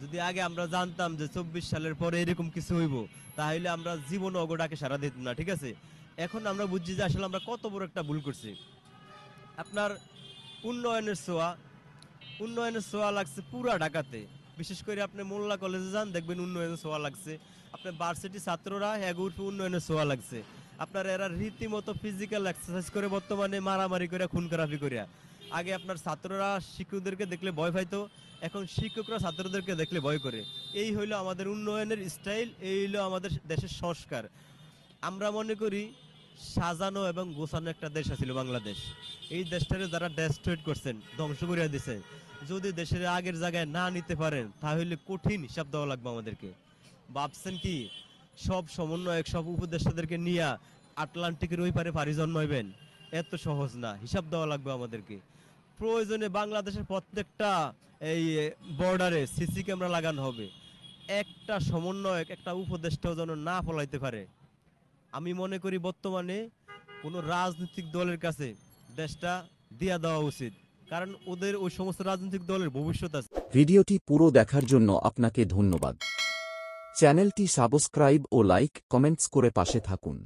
যদি আগে আমরা জানতাম যে 24 সালের পরে এরকম কিছু হইব, তাহলে আমরা জীবন অগোটাকে সারা দিতাম না, ঠিক আছে? এখন আমরা বুঝছি যে আসলে আমরা কত বড় একটা ভুল করছি। আপনার উন্নয়নের ছোঁয়া উন্নয়নের ছোঁয়া লাগছে পুরা ঢাকাতে। বিশেষ করে আপনি মোল্লা কলেজে যান, দেখবেন উন্নয়নের ছোঁয়া লাগছে। আপনার ভার্সিটি ছাত্ররা উঠে উন্নয়নের ছোঁয়া লাগছে। আপনার এরা রীতিমতো ফিজিক্যাল এক্সারসাইজ করে বর্তমানে মারামারি করে খুন খারাপি করে। আগে আপনার ছাত্ররা শিক্ষকদেরকে দেখলে ভয় পাইতো, এখন শিক্ষকরা ছাত্রদেরকে দেখলে ভয় করে। এই হইলো আমাদের উন্নয়নের স্টাইল, এই হইলো আমাদের দেশের সংস্কার। আমরা মনে করি সাজানো এবং গোছানো একটা দেশ ছিল বাংলাদেশ। এই দেশটারে যারা ডেস্ট্রয়েড করছেন, ধ্বংস করে দিছে, যদি দেশের আগের জায়গায় না নিতে পারেন তাহলে কঠিন হিসাব দেওয়া লাগবে আমাদেরকে। ভাবছেন কি সব সমন্বয়ক সব উপদেষ্টাদেরকে নিয়ে আটলান্টিকের ওই পারে পাড়ি জন্মাইবেন? এত সহজ না, হিসাব দেওয়া লাগবে আমাদেরকে। প্রয়োজনে বাংলাদেশের প্রত্যেকটা এই বর্ডারে সিসি ক্যামেরা লাগানো হবে। একটা সমন্বয়ক একটা উপদেষ্টাও যেন না ফলাইতে পারে। আমি মনে করি বর্তমানে কোনো রাজনৈতিক দলের কাছে দেশটা দিয়া দেওয়া উচিত, কারণ ওদের ওই সমস্ত রাজনৈতিক দলের ভবিষ্যৎ আছে। ভিডিওটি পুরো দেখার জন্য আপনাকে ধন্যবাদ। চ্যানেলটি সাবস্ক্রাইব ও লাইক কমেন্টস করে পাশে থাকুন।